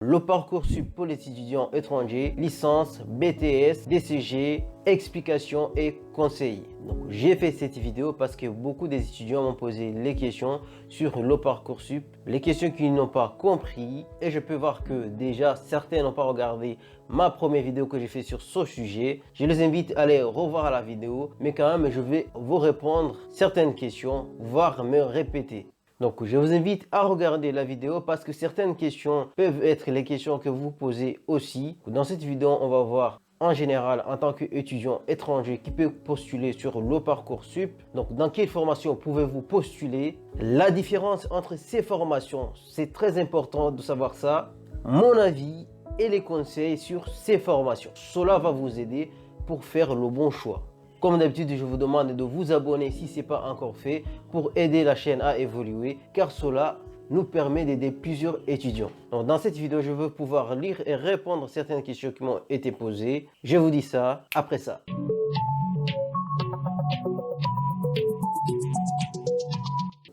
Le Parcoursup pour les étudiants étrangers, licence, BTS, DCG, explications et conseils. Donc j'ai fait cette vidéo parce que beaucoup des étudiants m'ont posé les questions sur le Parcoursup, les questions qu'ils n'ont pas compris, et je peux voir que déjà certains n'ont pas regardé ma première vidéo que j'ai fait sur ce sujet. Je les invite à aller revoir la vidéo, mais quand même je vais vous répondre certaines questions, voire me répéter. Donc, je vous invite à regarder la vidéo parce que certaines questions peuvent être les questions que vous posez aussi. Dans cette vidéo, on va voir en général en tant qu'étudiant étranger qui peut postuler sur le Parcoursup. Donc, dans quelle formation pouvez-vous postuler? La différence entre ces formations, c'est très important de savoir ça. Mon avis et les conseils sur ces formations. Cela va vous aider pour faire le bon choix. Comme d'habitude, je vous demande de vous abonner si ce n'est pas encore fait pour aider la chaîne à évoluer car cela nous permet d'aider plusieurs étudiants. Donc, dans cette vidéo, je veux pouvoir lire et répondre à certaines questions qui m'ont été posées. Je vous dis ça après ça.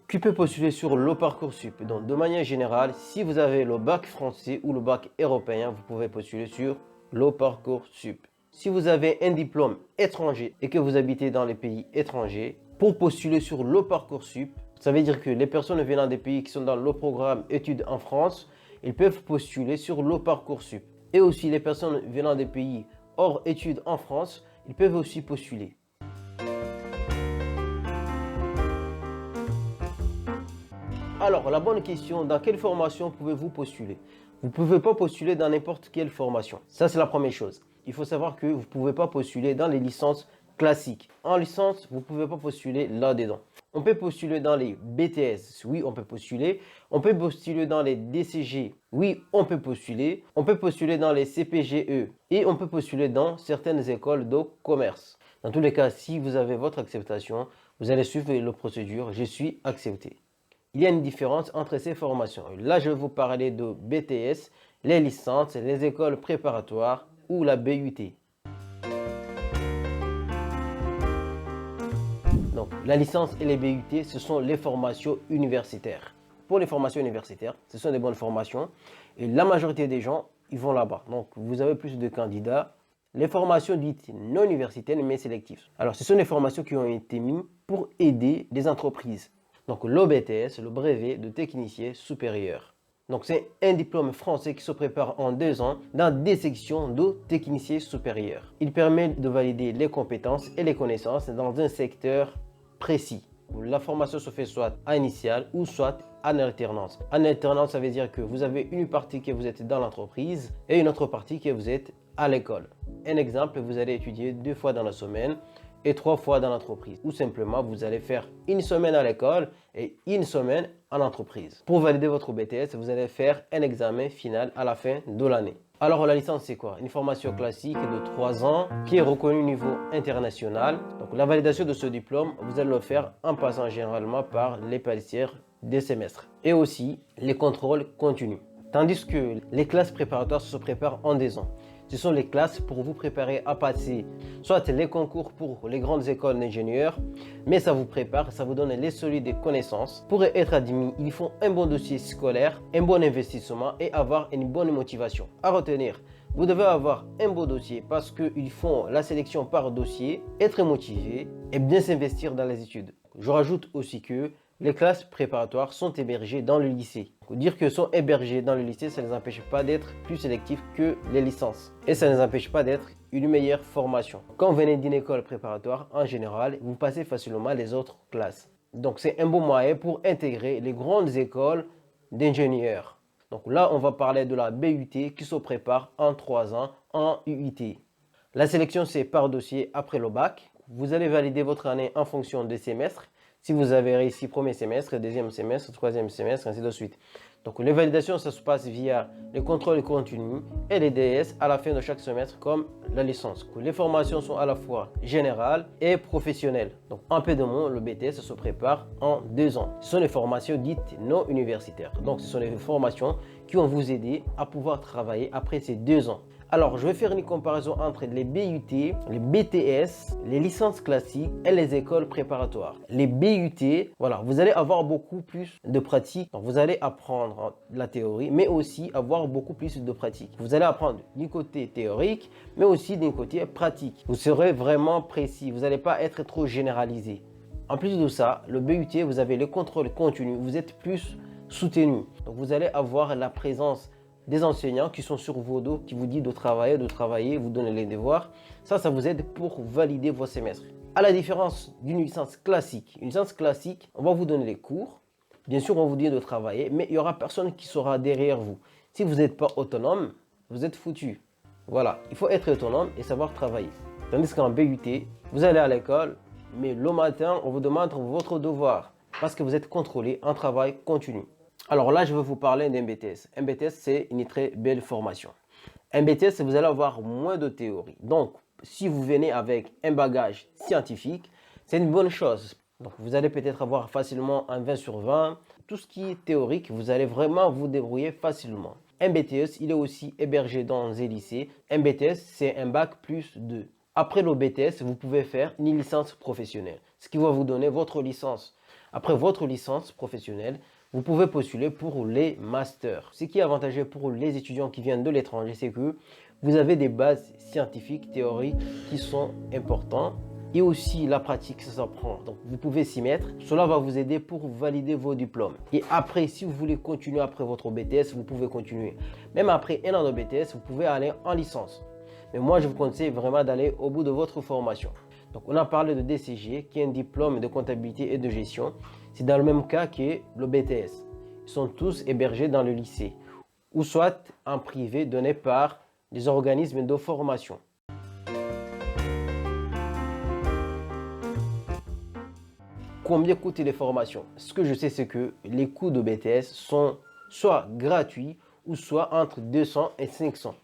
Qui peut postuler sur le Parcoursup? Donc, de manière générale, si vous avez le bac français ou le bac européen, vous pouvez postuler sur le Parcoursup. Si vous avez un diplôme étranger et que vous habitez dans les pays étrangers, pour postuler sur le Parcoursup, ça veut dire que les personnes venant des pays qui sont dans le programme études en France, ils peuvent postuler sur le Parcoursup. Et aussi les personnes venant des pays hors études en France, ils peuvent aussi postuler. Alors, la bonne question, dans quelle formation pouvez-vous postuler? Vous ne pouvez pas postuler dans n'importe quelle formation. Ça, c'est la première chose. Il faut savoir que vous ne pouvez pas postuler dans les licences classiques. En licence, vous ne pouvez pas postuler là-dedans. On peut postuler dans les BTS, oui, on peut postuler. On peut postuler dans les DCG, oui, on peut postuler. On peut postuler dans les CPGE et on peut postuler dans certaines écoles de commerce. Dans tous les cas, si vous avez votre acceptation, vous allez suivre la procédure « Je suis accepté ». Il y a une différence entre ces formations. Là, je vais vous parler de BTS, les licences, les écoles préparatoires ou la BUT. Donc, la licence et les BUT, ce sont les formations universitaires. Pour les formations universitaires, ce sont des bonnes formations et la majorité des gens, ils vont là-bas. Donc, vous avez plus de candidats. Les formations dites non universitaires mais sélectives. Alors, ce sont des formations qui ont été mises pour aider des entreprises. Donc, le BTS, le brevet de technicien supérieur. Donc, c'est un diplôme français qui se prépare en 2 ans dans des sections de technicien supérieur. Il permet de valider les compétences et les connaissances dans un secteur précis. La formation se fait soit à initiale ou soit en alternance. En alternance, ça veut dire que vous avez une partie que vous êtes dans l'entreprise et une autre partie que vous êtes à l'école. Un exemple, vous allez étudier 2 fois dans la semaine et 3 fois dans l'entreprise. Ou simplement, vous allez faire une semaine à l'école et une semaine en entreprise. Pour valider votre BTS, vous allez faire un examen final à la fin de l'année. Alors, la licence, c'est quoi? Une formation classique de 3 ans qui est reconnue au niveau international. Donc, la validation de ce diplôme, vous allez le faire en passant généralement par les paliers des semestres et aussi les contrôles continus. Tandis que les classes préparatoires se préparent en 2 ans. Ce sont les classes pour vous préparer à passer soit les concours pour les grandes écoles d'ingénieurs, mais ça vous prépare, ça vous donne les solides connaissances. Pour être admis, il faut un bon dossier scolaire, un bon investissement et avoir une bonne motivation. À retenir, vous devez avoir un beau dossier parce qu'ils font la sélection par dossier, être motivé et bien s'investir dans les études. Je rajoute aussi que les classes préparatoires sont hébergées dans le lycée. Dire que sont hébergées dans le lycée, ça ne les empêche pas d'être plus sélectifs que les licences. Et ça ne les empêche pas d'être une meilleure formation. Quand vous venez d'une école préparatoire, en général, vous passez facilement les autres classes. Donc c'est un bon moyen pour intégrer les grandes écoles d'ingénieurs. Donc là, on va parler de la BUT qui se prépare en 3 ans en UIT. La sélection, c'est par dossier après le bac. Vous allez valider votre année en fonction des semestres. Si vous avez réussi premier semestre, deuxième semestre, troisième semestre, ainsi de suite. Donc les validations, ça se passe via les contrôles continus et les DS à la fin de chaque semestre comme la licence. Les formations sont à la fois générales et professionnelles. Donc en peu de mots, le BTS se prépare en 2 ans. Ce sont les formations dites non universitaires. Donc ce sont les formations qui vont vous aider à pouvoir travailler après ces 2 ans. Alors, je vais faire une comparaison entre les BUT, les BTS, les licences classiques et les écoles préparatoires. Les BUT, voilà, vous allez avoir beaucoup plus de pratique. Donc, vous allez apprendre la théorie, mais aussi avoir beaucoup plus de pratique. Vous allez apprendre du côté théorique, mais aussi du côté pratique. Vous serez vraiment précis. Vous n'allez pas être trop généralisé. En plus de ça, le BUT, vous avez le contrôle continu. Vous êtes plus soutenu. Donc, vous allez avoir la présence des enseignants qui sont sur vos dos, qui vous disent de travailler, vous donnez les devoirs. Ça vous aide pour valider vos semestres. À la différence d'une licence classique, on va vous donner les cours. Bien sûr, on va vous dire de travailler, mais il n'y aura personne qui sera derrière vous. Si vous n'êtes pas autonome, vous êtes foutu. Voilà, il faut être autonome et savoir travailler. Tandis qu'en BUT, vous allez à l'école, mais le matin, on vous demande votre devoir parce que vous êtes contrôlé en travail continu. Alors là, je vais vous parler d'un BTS. Un BTS, c'est une très belle formation. Un BTS, vous allez avoir moins de théorie. Donc, si vous venez avec un bagage scientifique, c'est une bonne chose. Donc, vous allez peut-être avoir facilement un 20 sur 20. Tout ce qui est théorique, vous allez vraiment vous débrouiller facilement. Un BTS, il est aussi hébergé dans un lycée. Un BTS, c'est un bac plus 2. Après le BTS, vous pouvez faire une licence professionnelle, ce qui va vous donner votre licence. Après votre licence professionnelle, vous pouvez postuler pour les masters. Ce qui est avantageux pour les étudiants qui viennent de l'étranger, c'est que vous avez des bases scientifiques, théoriques qui sont importantes. Et aussi la pratique, ça s'apprend. Donc vous pouvez s'y mettre. Cela va vous aider pour valider vos diplômes. Et après, si vous voulez continuer après votre BTS, vous pouvez continuer. Même après un an de BTS, vous pouvez aller en licence. Mais moi, je vous conseille vraiment d'aller au bout de votre formation. Donc on a parlé de DCG, qui est un diplôme de comptabilité et de gestion. C'est dans le même cas que le BTS. Ils sont tous hébergés dans le lycée ou soit en privé donné par des organismes de formation. Combien coûtent les formations? Ce que je sais, c'est que les coûts de BTS sont soit gratuits ou soit entre 200 et 500.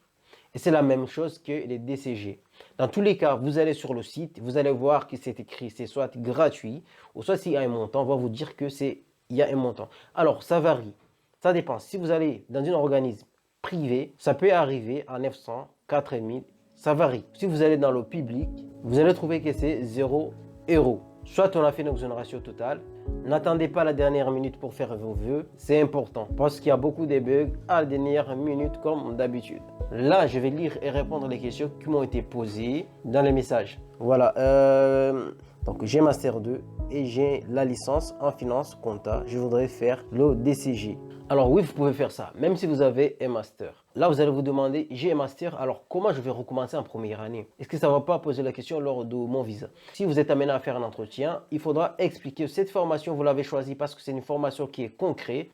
Et c'est la même chose que les DCG. Dans tous les cas, vous allez sur le site, vous allez voir que c'est écrit, c'est soit gratuit, ou soit s'il y a un montant, on va vous dire que il y a un montant. Alors, ça varie. Ça dépend. Si vous allez dans un organisme privé, ça peut arriver à 900, 4000, ça varie. Si vous allez dans le public, vous allez trouver que c'est 0 €. Soit on a fait une exonération totale. N'attendez pas la dernière minute pour faire vos vœux. C'est important parce qu'il y a beaucoup de bugs à la dernière minute comme d'habitude. Là, je vais lire et répondre les questions qui m'ont été posées dans les messages. Voilà. Donc, j'ai Master 2 et j'ai la licence en finance compta. Je voudrais faire le DCG. Alors oui, vous pouvez faire ça, même si vous avez un master. Là, vous allez vous demander, j'ai un master, alors comment je vais recommencer en première année? Est-ce que ça ne va pas poser la question lors de mon visa? Si vous êtes amené à faire un entretien, il faudra expliquer cette formation, vous l'avez choisie parce que c'est une formation qui est concrète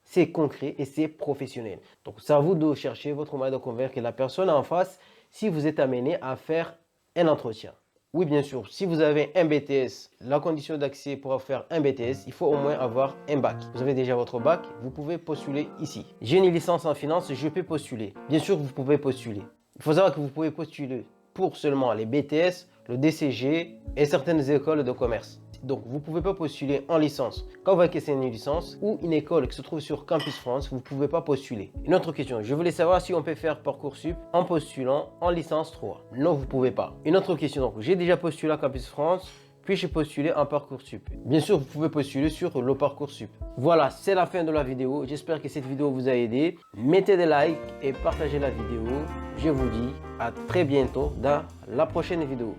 et c'est professionnel. Donc, c'est à vous de chercher votre moyen de convaincre la personne en face si vous êtes amené à faire un entretien. Oui, bien sûr, si vous avez un BTS, la condition d'accès pour faire un BTS, il faut au moins avoir un bac. Vous avez déjà votre bac, vous pouvez postuler ici. J'ai une licence en finance, je peux postuler. Bien sûr, vous pouvez postuler. Il faut savoir que vous pouvez postuler pour seulement les BTS, le DCG et certaines écoles de commerce. Donc, vous ne pouvez pas postuler en licence. Quand vous voyez que c'est une licence ou une école qui se trouve sur Campus France, vous ne pouvez pas postuler. Une autre question, je voulais savoir si on peut faire Parcoursup en postulant en licence 3. Non, vous ne pouvez pas. Une autre question, donc j'ai déjà postulé à Campus France, puis j'ai postulé en Parcoursup. Bien sûr, vous pouvez postuler sur le Parcoursup. Voilà, c'est la fin de la vidéo. J'espère que cette vidéo vous a aidé. Mettez des likes et partagez la vidéo. Je vous dis à très bientôt dans la prochaine vidéo.